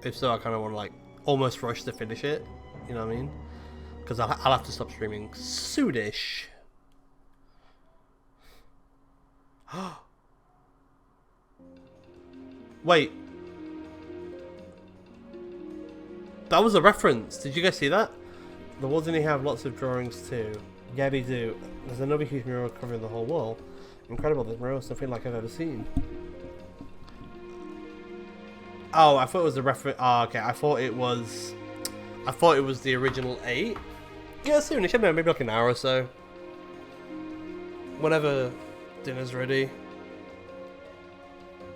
If so, I kind of want to like almost rush to finish it. You know what I mean? Because I'll have to stop streaming soonish. Wait. That was a reference. Did you guys see that? The walls only have lots of drawings too. Yeah, they do. There's another huge mural covering the whole wall. Incredible. This mural is nothing like I've ever seen. Oh, I thought it was the reference. Oh, okay. I thought it was the original 8. Yeah, soon. It should be maybe like an hour or so. Whenever dinner's ready.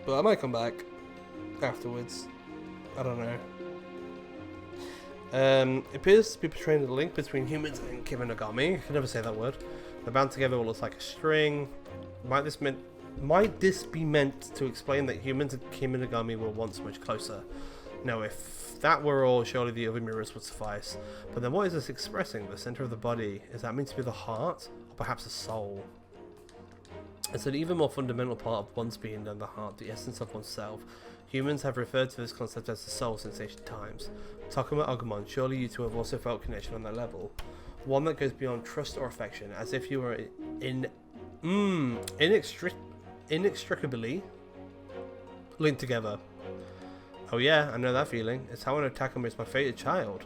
But I might come back afterwards. I don't know. It appears to be portraying the link between humans and Kiminogami. I can never say that word. They're bound together all looks like a string. Might this be meant to explain that humans and Kiminogami were once much closer? No, if that were all, surely the other mirrors would suffice. But then what is this expressing? The center of the body? Is that meant to be the heart? Or perhaps a soul? It's an even more fundamental part of one's being than the heart, the essence of oneself. Humans have referred to this concept as the soul since ancient times. Takuma Agumon, surely you two have also felt connection on that level. One that goes beyond trust or affection, as if you were inextricably linked together. Oh yeah, I know that feeling. It's how I know Takuma is my fated child.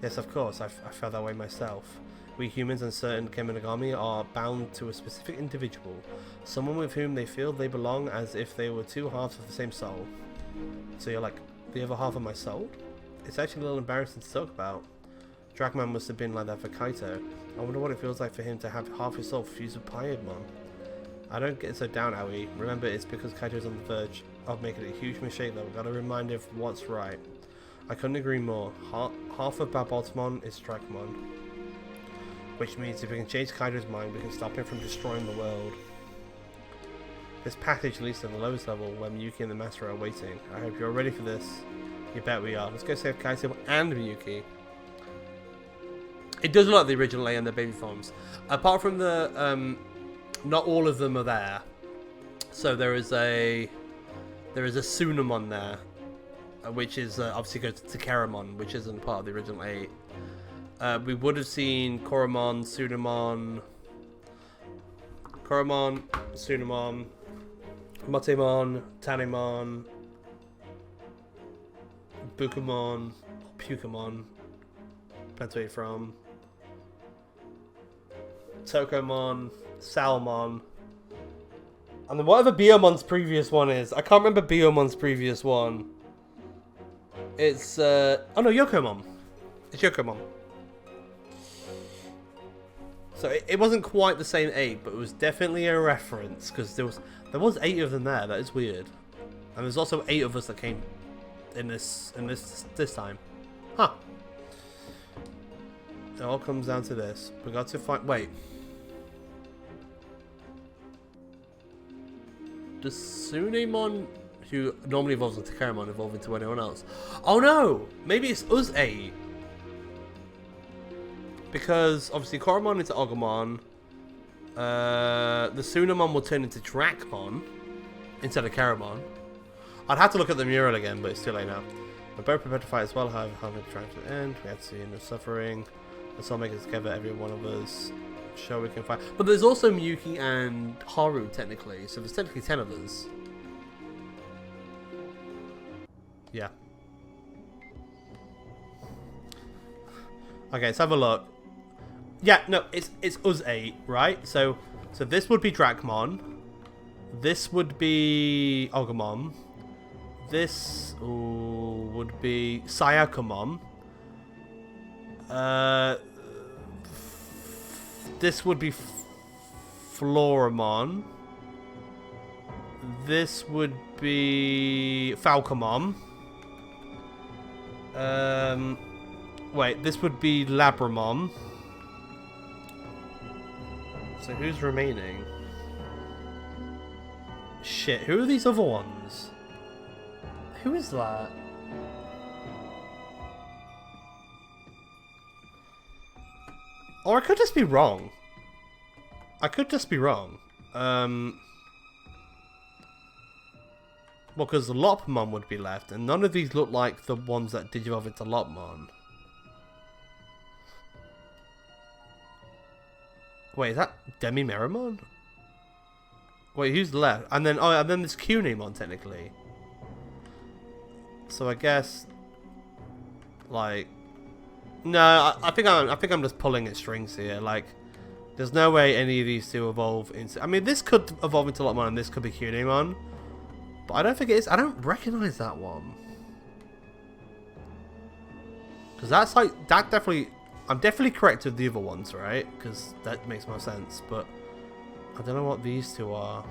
Yes, of course, I felt that way myself. We humans and certain Kiminogami are bound to a specific individual, someone with whom they feel they belong as if they were two halves of the same soul. So you're like, the other half of my soul? It's actually a little embarrassing to talk about. Dragman must have been like that for Kaito. I wonder what it feels like for him to have half his soul fused with Piedmon. I don't get so down, Aoi. Remember, it's because Kaito's on the verge of making a huge mistake though. Gotta remind him of what's right. I couldn't agree more. Half of BOLTBOUTAMON is Dragmon. Which means if we can change Kaido's mind, we can stop him from destroying the world. This passage leads to the lowest level where Miyuki and the Master are waiting. I hope you're ready for this. You bet we are. Let's go save Kaito and Miyuki. It does look like the original A and the baby forms. Apart from the, not all of them are there. So there is a Tsunamon there, which is obviously goes to Keramon, which isn't part of the original 8. We would have seen Koromon, Tsunamon, Motemon, Tanemon, Bukamon, Pukamon, depends where you're from, Tokomon, Salmon, and then whatever Biomon's previous one is. I can't remember Biomon's previous one. It's, oh no, Yokomon. It's Yokomon. So it wasn't quite the same 8, but it was definitely a reference, because there was 8 of them there. That is weird. And there's also 8 of us that came in this time. Huh. It all comes down to this. We got to find. Wait. Does Tsunemon, who normally evolves into Keramon, evolve into anyone else? Oh no! Maybe it's us 8. Because obviously Koromon into Agumon. The Tsunamon will turn into Dracmon instead of Keramon. I'd have to look at the mural again, but it's too late now. We're both prepared to fight as well, however, how many trying to the end. We had to see no suffering. Let's all make it together, every one of us. Sure, we can fight. But there's also Miyuki and Haru, technically. So there's technically 10 of us. Yeah. Okay, let's have a look. Yeah, no, it's us 8, right? So this would be Dracmon. This would be Agumon. This would be Sayakomon. This would be Floramon. This would be Falcomon. Wait, this would be Labramon. So who's remaining? Shit, who are these other ones? Who is that? Or I could just be wrong. Well, because Lopmon would be left, and none of these look like the ones that Digivolve into Lopmon. Wait, is that Demi-Meramon? Wait, who's left? And then, oh, and then there's Cunimon, technically. So I guess, like, no, I think I'm just pulling at strings here. Like, there's no way any of these two evolve into. I mean, this could evolve into Lopmon, and this could be Cunimon. But I don't think it is. I don't recognize that one. Because that's like, that definitely, I'm definitely correct with the other ones, right? Because that makes more sense. But I don't know what these two are.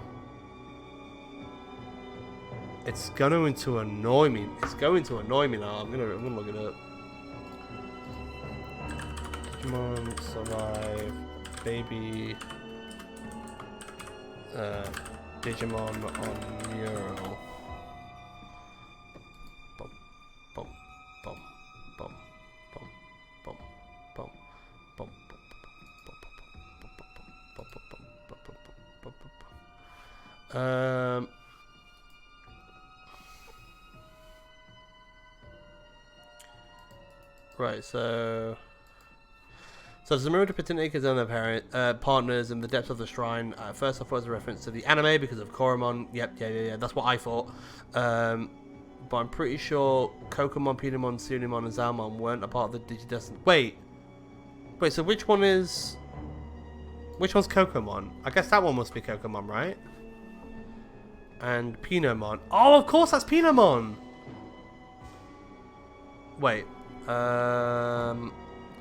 It's going to annoy me. It's going to annoy me now. I'm gonna look it up. Digimon survive baby Digimon on Mural. Bum, bum, bum, bum, bum, bum, bum, bum, right, so there's a mirror depicting Ikaz and their partners in the depths of the shrine. First, I thought it was a reference to the anime because of Koromon. Yep, yeah. That's what I thought. But I'm pretty sure Kokomon, Pinamon, Sunimon, and Zalmon weren't a part of the Digidestined. Wait, so which one's Kokomon? I guess that one must be Kokomon, right? And Pinamon. Oh, of course, that's Pinamon. Wait.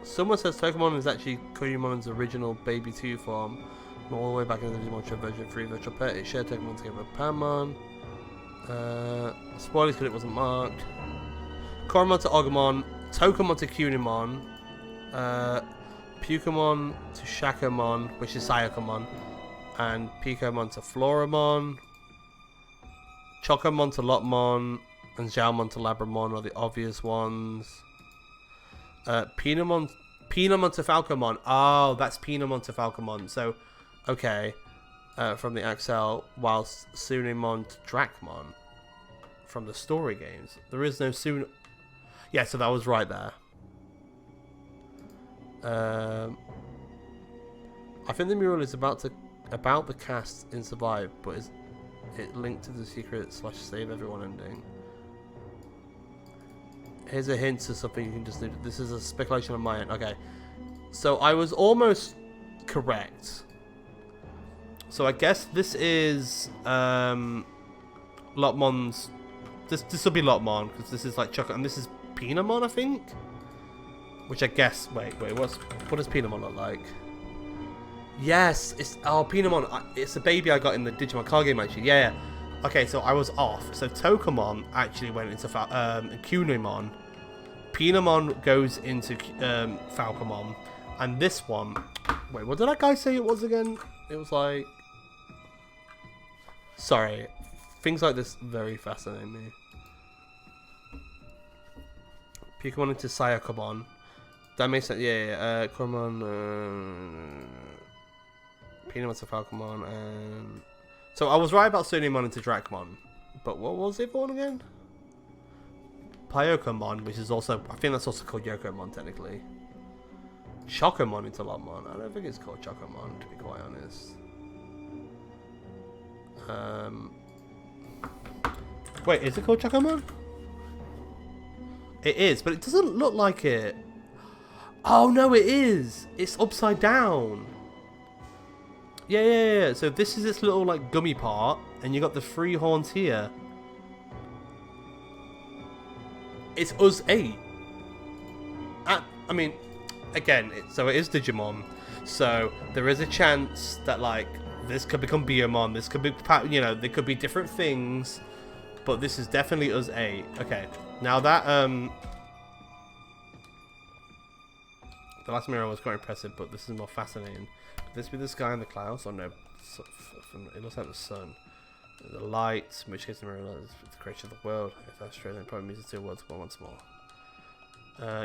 Someone says Pokemon is actually Kurumon's original baby 2 form. All the way back in the Digimon Show version 3 virtual pet. It shared Pokemon together with Panmon. Spoilers because it wasn't marked. Koromon to Agumon. Tokomon to Cunimon. Pukamon to Shakomon, which is Sayakomon. And Picomon to Floramon. Chocomon to Lopmon. And Xiaomon to Labramon are the obvious ones. Pinamon to Falcomon. Oh, that's Pinamon to Falcomon. So, okay. From the Axel, whilst Sunimon to Dracmon. From the story games. There is no Sun... Yeah, so that was right there. I think the mural is about the cast in Survive, but is it linked to the secret / save everyone ending? Here's a hint to something you can just do. This is a speculation on my end. Okay. So I was almost correct. So I guess this is Lopmon's. This will be Lopmon because this is like chocolate, and this is Pinamon, I think. Which I guess. Wait. What does Pinamon look like? Yes, it's Pinamon. It's a baby I got in the Digimon card game actually. Yeah. Okay, so I was off. So Tokomon actually went into Cunimon. Pinamon goes into Falcomon. And this one... Wait, what did that guy say it was again? It was like... Sorry. Things like this very fascinate me. Picamon into Sayakomon. That makes sense. Yeah. Koromon... Pinamon to Falcomon and... So I was right about Sunimon into Dracmon, but what was the other one again? Pyokomon, which is also, I think that's also called Yokomon technically. Chokomon into Lopmon. I don't think it's called Chokomon, to be quite honest. Wait, is it called Chokomon? It is, but it doesn't look like it. Oh no, it is. It's upside down. Yeah. So this is this little like gummy part, and you got the 3 horns here. It's us 8. I mean, again, so it is Digimon. So there is a chance that like this could become Biomon. This could be, you know, there could be different things, but this is definitely us 8. Okay, now that the last mirror was quite impressive, but this is more fascinating. Could this be the sky in the clouds? Or no? It looks like the sun. The light, in which case the mirror is the creation of the world. If that's true, then it probably means the 2 worlds once more.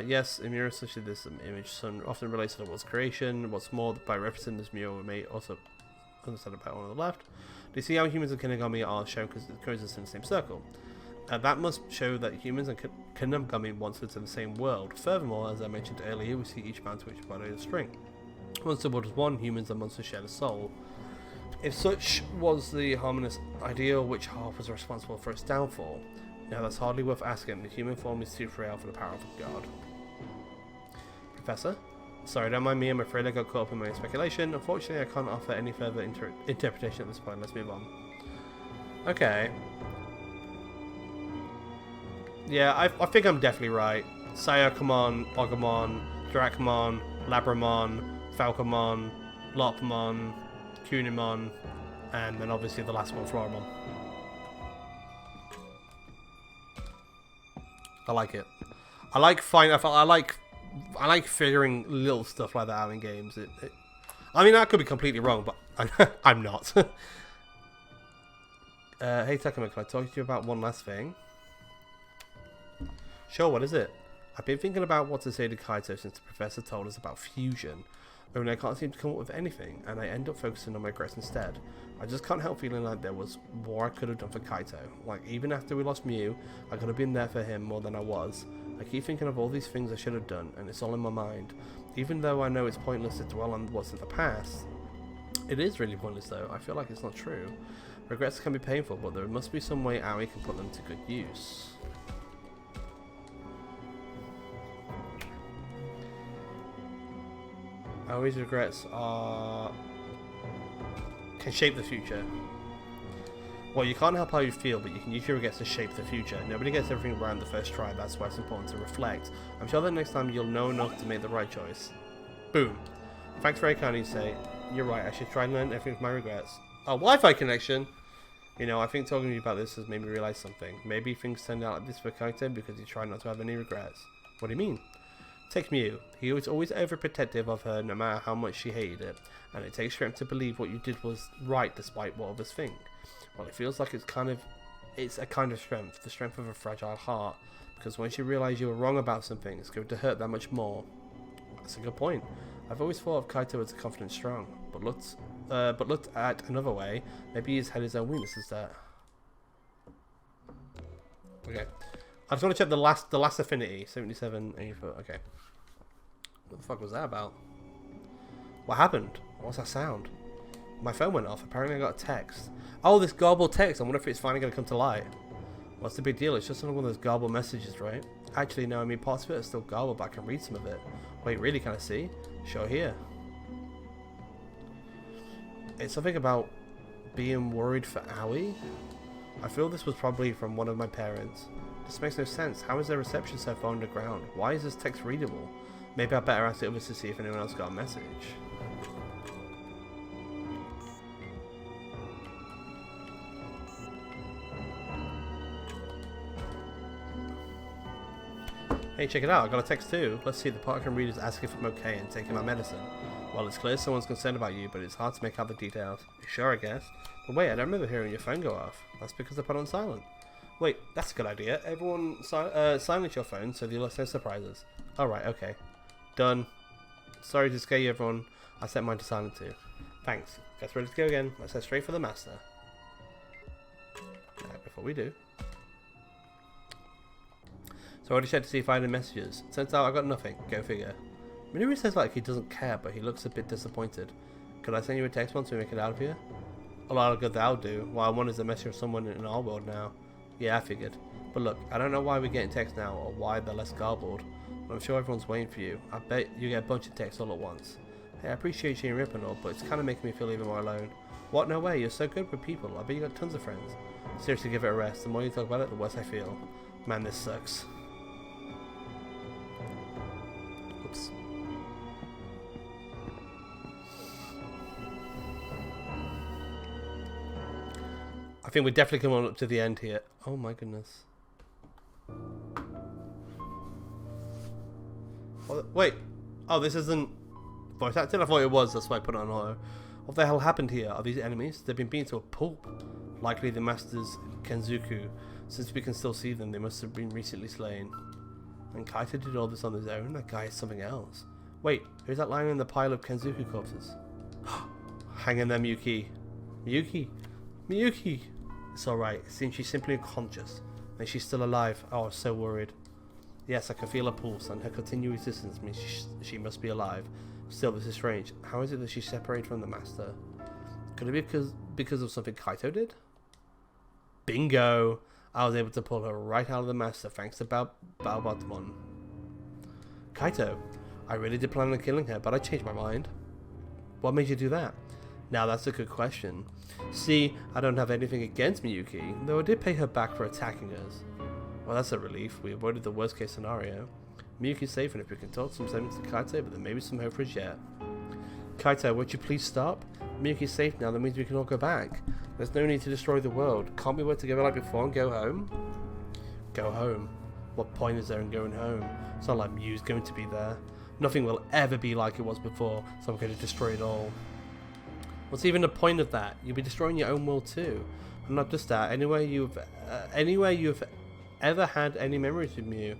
Yes, in mirror, especially this image, sun often relates to the world's creation. What's more, by referencing this mirror, we may also understand about one on the left. Do you see how humans and Kinagami are shown coexist in the same circle? That must show that humans and Kinagami once lived in the same world. Furthermore, as I mentioned earlier, we see each bound to each body of a string. Once the world was one, humans and monsters shared a soul. If such was the harmonious ideal, which half was responsible for its downfall? Now that's hardly worth asking. The human form is too frail for the power of a god. Professor? Sorry, don't mind me, I'm afraid I got caught up in my speculation. Unfortunately, I can't offer any further interpretation at this point. Let's move on. Okay. Yeah, I think I'm definitely right. Sayakamon, Ogamon, Dracmon, Labramon, Falcomon, Lopmon, Kunimon, and then obviously the last one, Floramon. I like it. I like figuring little stuff like that out in games. I mean, I could be completely wrong, but I'm not. Hey Takuma, can I talk to you about one last thing? Sure, what is it? I've been thinking about what to say to Kaito since the professor told us about fusion. Only I can't seem to come up with anything, and I end up focusing on my regrets instead. I just can't help feeling like there was more I could have done for Kaito. Like, even after we lost Mew, I could have been there for him more than I was. I keep thinking of all these things I should have done, and it's all in my mind. Even though I know it's pointless to dwell on what's in the past. It is really pointless though, I feel like it's not true. Regrets can be painful, but there must be some way Aoi can put them to good use. Aoi's regrets can shape the future. Well, you can't help how you feel, but you can use your regrets to shape the future. Nobody gets everything right the first try, that's why it's important to reflect. I'm sure that next time you'll know enough to make the right choice. Boom. Thanks very kindly to say, you're right, I should try and learn everything from my regrets. Oh, Wi-Fi connection! You know, I think talking to you about this has made me realise something. Maybe things turned out like this for Kaito because he tried not to have any regrets. What do you mean? Take Mew. He was always overprotective of her no matter how much she hated it, and it takes strength to believe what you did was right despite what others think. Well, it feels like it's a kind of strength, the strength of a fragile heart, because once you realise you were wrong about something, it's going to hurt that much more. That's a good point. I've always thought of Kaito as confident strong, but looked at another way, maybe he's had his own weaknesses there. Okay. I just want to check the last affinity, 77, 84, okay. What the fuck was that about? What happened? What's that sound? My phone went off, apparently I got a text. Oh, this garbled text, I wonder if it's finally going to come to light. What's the big deal? It's just another one of those garbled messages, right? Actually, no, I mean parts of it are still garbled, but I can read some of it. Wait, really, can I see? Sure, here. It's something about being worried for Aoi? I feel this was probably from one of my parents. This makes no sense. How is their reception so far underground? Why is this text readable? Maybe I better ask the others to see if anyone else got a message. Hey, check it out. I got a text too. Let's see, the part I can read is asking if I'm okay and taking my medicine. Well, it's clear someone's concerned about you, but it's hard to make out the details. Sure, I guess. But wait, I don't remember hearing your phone go off. That's because I put it on silent. Wait, that's a good idea. Everyone silence your phone so you'll have no surprises. Alright, okay. Done. Sorry to scare you, everyone. I set mine to silent too. Thanks. Guess ready to go again. Let's head straight for the master. Now, before we do. So I already checked to see if I had any messages. Turns out I got nothing. Go figure. Minori says like he doesn't care, but he looks a bit disappointed. Could I send you a text once we make it out of here? A lot of good that'll do. What I want is a message from someone in our world now. Yeah, I figured. But look, I don't know why we're getting texts now, or why they're less garbled. But I'm sure everyone's waiting for you. I bet you get a bunch of texts all at once. Hey, I appreciate you and Rip and all, but it's kind of making me feel even more alone. What? No way, you're so good with people. I bet you got tons of friends. Seriously, give it a rest. The more you talk about it, the worse I feel. Man, this sucks. Oops. I think we're definitely coming up to the end here. Oh my goodness. Oh, wait. Oh, this isn't voice acting? I thought it was. That's why I put it on auto. What the hell happened here? Are these enemies? They've been beaten to a pulp. Likely the Master's Kenzuku. Since we can still see them, they must have been recently slain. And Kaito did all this on his own? That guy is something else. Wait, who's that lying in the pile of Kenzuku corpses? Hang in there, Miyuki. Miyuki? Miyuki! It's alright. It seems she's simply unconscious. And she's still alive. Oh, I was so worried. Yes, I can feel her pulse, and her continued existence means she must be alive. Still, this is strange. How is it that she's separated from the master? Could it be because of something Kaito did? Bingo! I was able to pull her right out of the master thanks to BOLTBOUTAMON. Kaito, I really did plan on killing her, but I changed my mind. What made you do that? Now that's a good question. See, I don't have anything against Miyuki, though I did pay her back for attacking us. Well, that's a relief. We avoided the worst case scenario. Miyuki's safe, and if we can talk some sense to Kaito, but there may be some hope for us yet. Kaito, would you please stop? Miyuki's safe now, that means we can all go back. There's no need to destroy the world. Can't we work together like before and go home? Go home? What point is there in going home? It's not like Mew's going to be there. Nothing will ever be like it was before, so I'm going to destroy it all. What's even the point of that? You'll be destroying your own world too. And not just that, anywhere you've ever had any memories with Mew,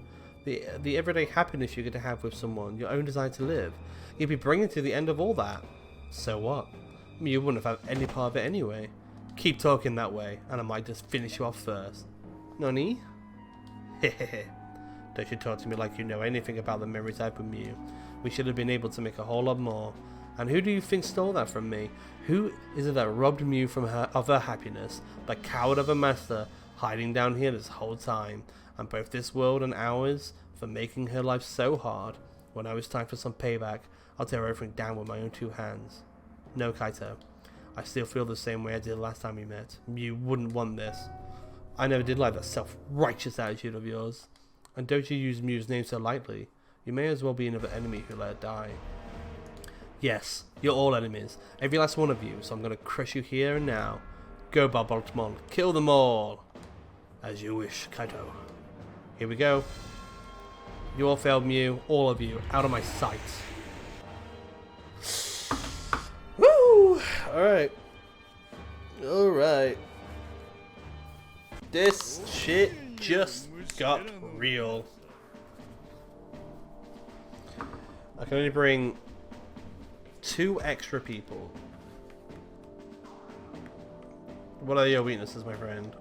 the everyday happiness you're going to have with someone, your own desire to live, you'll be bringing to the end of all that. So what? Mew wouldn't have had any part of it anyway. Keep talking that way, and I might just finish you off first. Nani? Hehehe. Don't you talk to me like you know anything about the memories I have with Mew. We should have been able to make a whole lot more. And who do you think stole that from me? Who is it that robbed Mew from of her happiness? The coward of a master hiding down here this whole time, and both this world and ours, for making her life so hard. When it was time for some payback, I'll tear everything down with my own two hands. No, Kaito. I still feel the same way I did last time we met. Mew wouldn't want this. I never did like that self-righteous attitude of yours. And don't you use Mew's name so lightly. You may as well be another enemy who let her die. Yes, you're all enemies. Every last one of you, so I'm going to crush you here and now. Go, BOLTBOUTAMON. Kill them all. As you wish, Kaito. Here we go. You all failed, Mew. All of you. Out of my sight. Woo! Alright. Alright. This shit just got real. I can only bring 2 extra people. What are your weaknesses, my friend?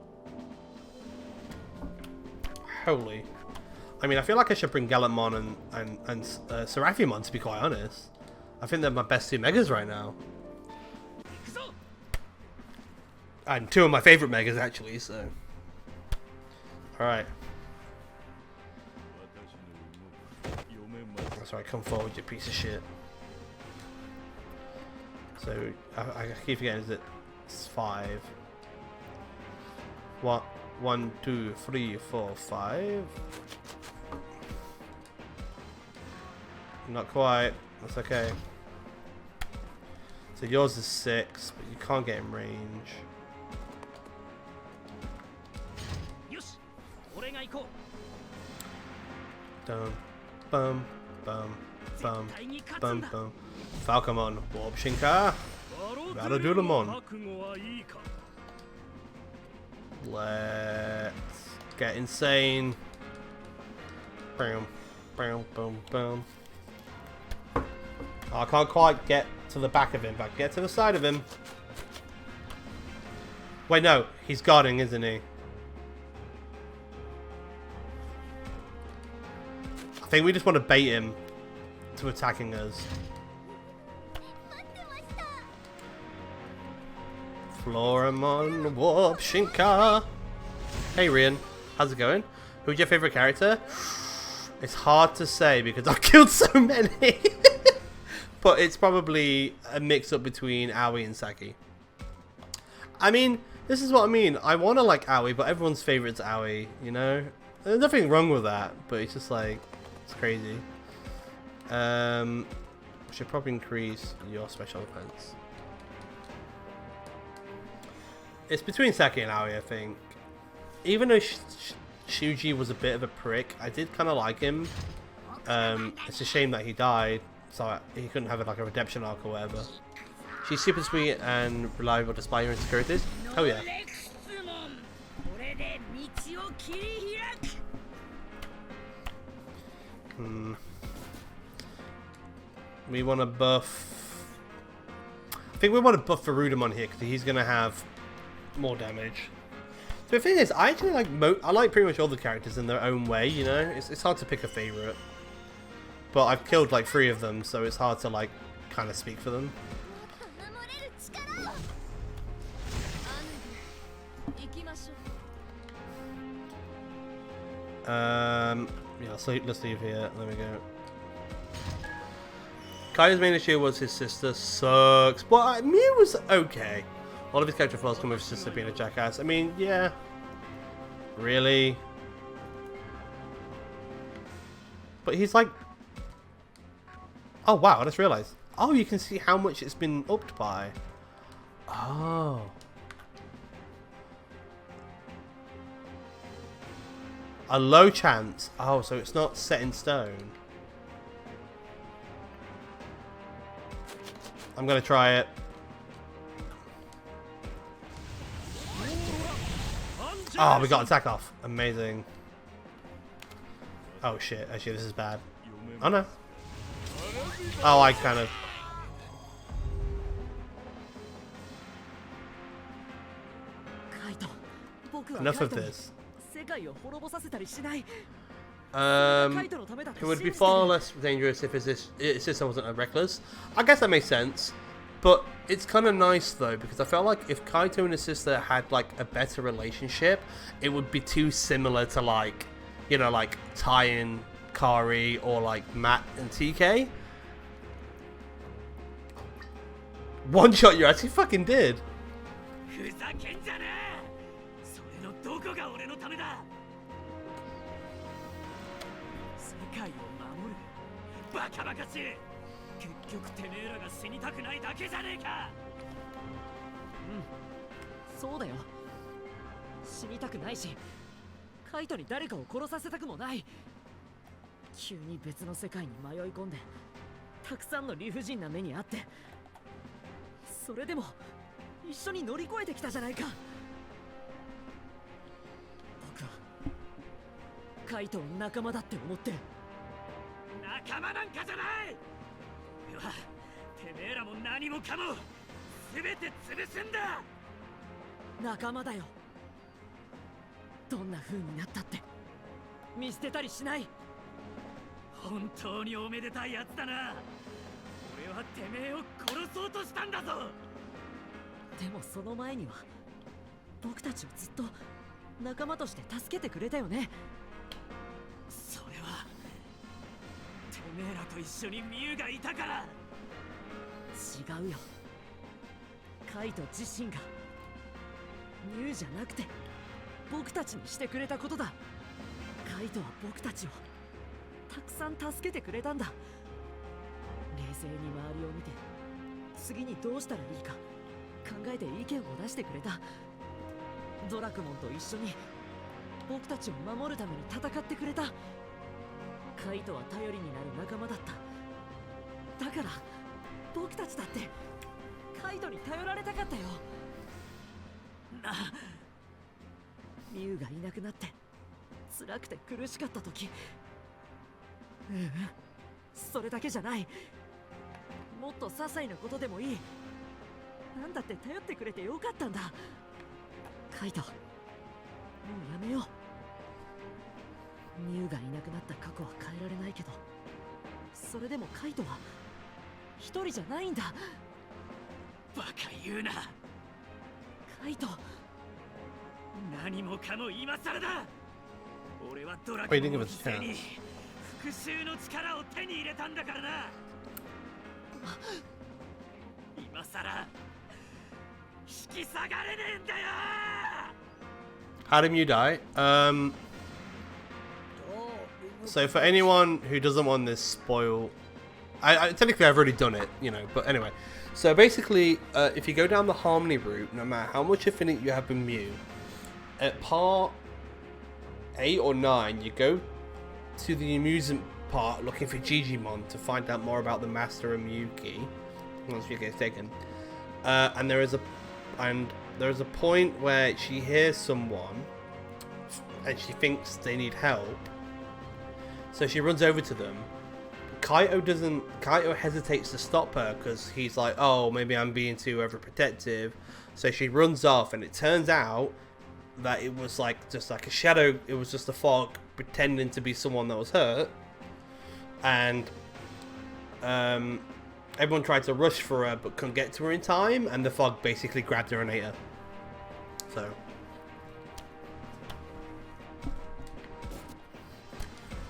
Holy. I mean, I feel like I should bring Gallantmon and Seraphimon, to be quite honest. I think they're my best 2 megas right now. And 2 of my favourite megas, actually, so. Alright. That's right, come forward, you piece of shit. So, I keep forgetting, is it 5? What? 1, 2, 3, 4, 5? Not quite. That's okay. So yours is 6, but you can't get in range. Dum, bum, bum, bum, bum, bum. Falcomon, Warp Shinka, Radadudamon. Let's get insane. Bam, bam, boom, boom. I can't quite get to the back of him, but I can get to the side of him. Wait, no, he's guarding, isn't he? I think we just want to bait him to attacking us. Floramon, Warp Shinka. Hey Rian, how's it going? Who's your favourite character? It's hard to say because I've killed so many. But it's probably a mix-up between Aoi and Saki. I mean, this is what I mean. I want to like Aoi, but everyone's favourite's Aoi, you know? There's nothing wrong with that, but it's just like, it's crazy. Should probably increase your special defense. It's between Saki and Aoi, I think. Even though Shuji was a bit of a prick, I did kind of like him. It's a shame that he died, so he couldn't have like a redemption arc or whatever. She's super sweet and reliable despite her insecurities. Oh yeah. We want to buff. I think we want to buff Varudamon here because he's going to have more damage. So the thing is, I actually like I like pretty much all the characters in their own way, you know? It's hard to pick a favourite. But I've killed like 3 of them, so it's hard to like kind of speak for them. Yeah, let's leave here. There we go. Kaito's main issue was his sister sucks. But Mew was okay. All of his character flaws come with his sister being a jackass. I mean, yeah. Really? But he's like... Oh, wow, I just realised. Oh, you can see how much it's been upped by. Oh. A low chance. Oh, so it's not set in stone. I'm going to try it. Oh, we got attack off. Amazing. Oh, shit. Actually, this is bad. Oh, no. Oh, I kind of... Enough of this. It would be far less dangerous if his sister wasn't a reckless. I guess that makes sense. But it's kind of nice, though, because I felt like if Kaito and his sister had, like, a better relationship, it would be too similar to, like, you know, like, Tai and Kari or, like, Matt and TK. One shot you actually fucking did. What do you think of his chance? How did Mew die? So for anyone who doesn't want this spoil, I technically I've already done it, you know, but anyway. So basically, if you go down the Harmony route, no matter how much affinity you have with Mew, at part 8 or 9, you go to the amusement part looking for Digimon to find out more about the Master and Miyuki once you get taken. And there is a point where she hears someone and she thinks they need help. So she runs over to them, Kaito hesitates to stop her because he's like, oh, maybe I'm being too overprotective. So she runs off, and it turns out that it was like just like a shadow. It was just a fog pretending to be someone that was hurt, and everyone tried to rush for her but couldn't get to her in time, and the fog basically grabbed her and ate her. So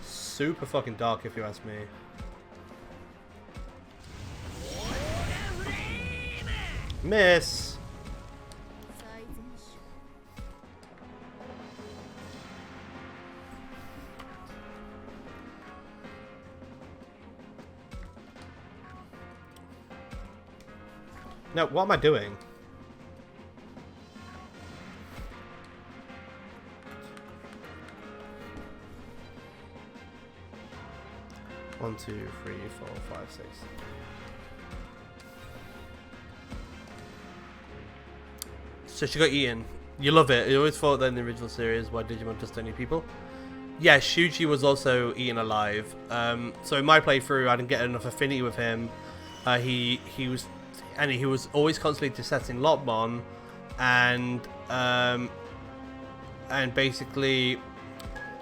super fucking dark, if you ask me. Miss. No, what am I doing? One, two, 3, 4, 5, 6. So she got eaten. You love it. You always thought that in the original series, why Digimon just only people? Yeah, Shuji was also eaten alive. So in my playthrough, I didn't get enough affinity with him. He was always constantly dissetting Lopmon, and basically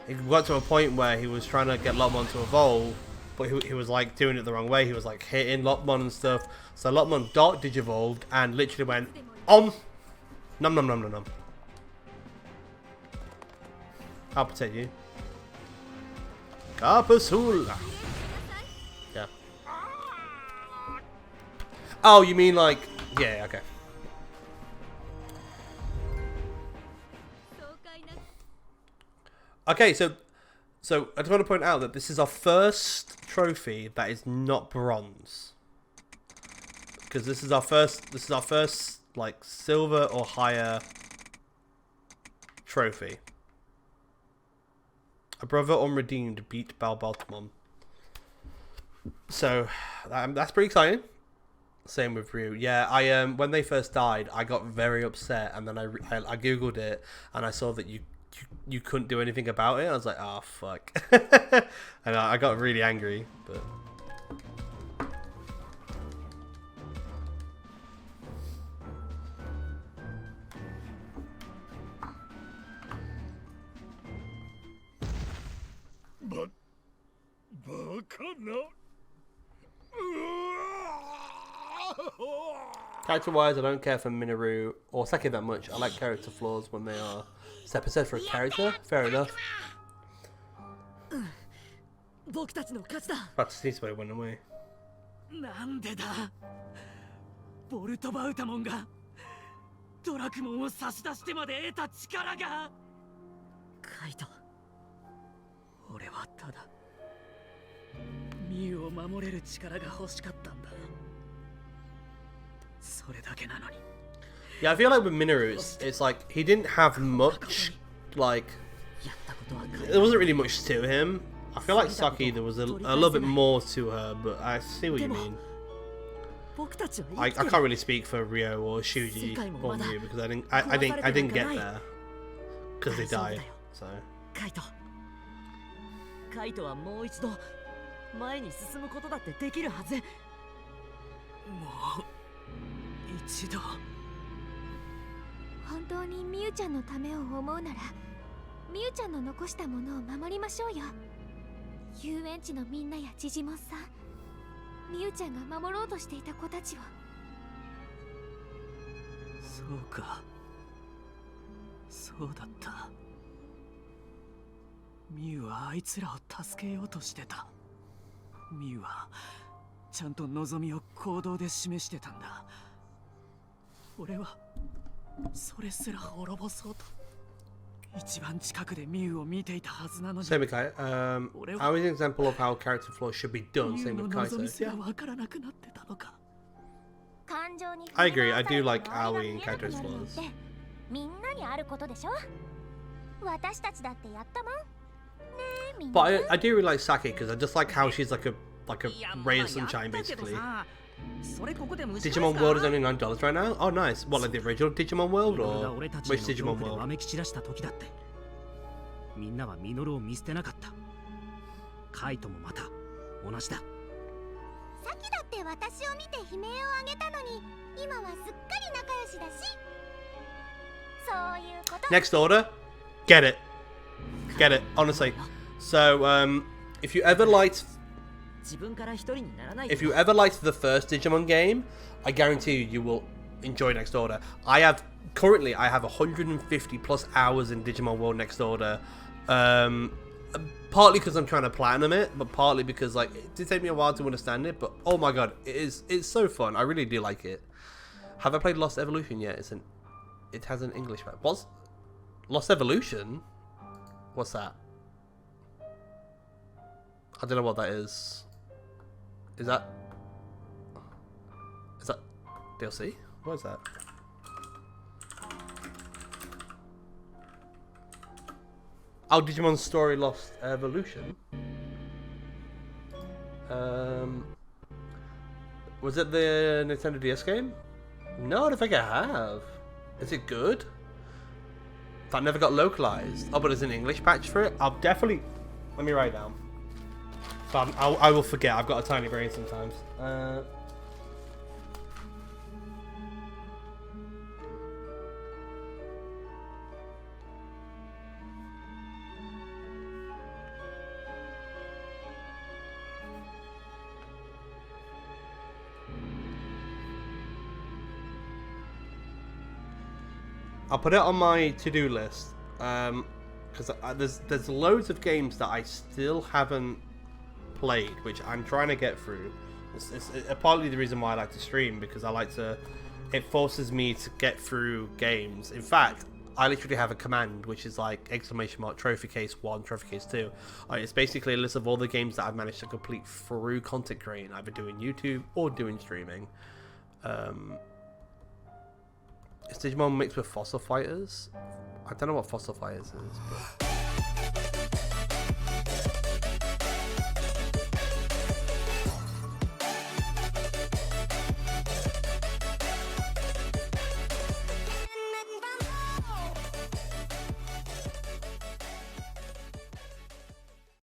he got to a point where he was trying to get Lopmon to evolve, but he was like doing it the wrong way. He was like hitting Lopmon and stuff. So Lopmon dark digivolved and literally went on. Num num num num num. I'll protect you. Carpusula. Yeah. Oh, you mean like... Yeah, okay. Okay, so I just want to point out that this is our first trophy that is not bronze. Because this is our first like silver or higher trophy. A brother unredeemed beat BOLTBOUTAMON. So that's pretty exciting. Same with Ryu. Yeah, when they first died, I got very upset, and then I googled it, and I saw that you couldn't do anything about it. I was like, oh fuck, and I got really angry. But character-wise, I don't care for Minoru or Saki that much. I like character flaws when they are set for a character. Fair enough. About to see somebody went away. Yeah, I feel like with Minoru, it's like he didn't have much, like, there wasn't really much to him. I feel like Saki, there was a little bit more to her, but I see what you mean. I can't really speak for Ryo or Shuji or Ryu because I didn't get there because they died. So. Same with Kai. I was an example of how character flaws should be done. Same with Kaito. Yeah. I agree. I do like Aoi and Kaito's flaws. But I do really like Saki because I just like how she's like a ray of sunshine basically. Digimon World is only $9 right now? Oh nice. What, like the original Digimon World or which Digimon World? Next order, get it, honestly. So if you ever liked the first Digimon game, I guarantee you will enjoy Next Order. Currently I have 150 plus hours in Digimon World Next Order, partly because I'm trying to platinum it, but partly because like it did take me a while to understand it. But oh my god, it's so fun. I really do like it. Have I played Lost Evolution yet? It has an English map. What's Lost Evolution? What's that? I don't know what that is. Is that DLC? What is that? Oh, Digimon Story Lost Evolution. Was it the Nintendo DS game? No, I don't think I have. Is it good? That never got localized. Oh, but there's an English patch for it. I'll definitely. Let me write down. But I will forget. I've got a tiny brain sometimes. I'll put it on my to-do list because there's loads of games that I still haven't played, which I'm trying to get through. It's partly the reason why I like to stream, because I like to. It forces me to get through games. In fact, I literally have a command which is like ! Trophy case 1, trophy case 2. It's basically a list of all the games that I've managed to complete through content creating, either doing YouTube or doing streaming. Is Digimon mixed with Fossil Fighters? I don't know what Fossil Fighters is, but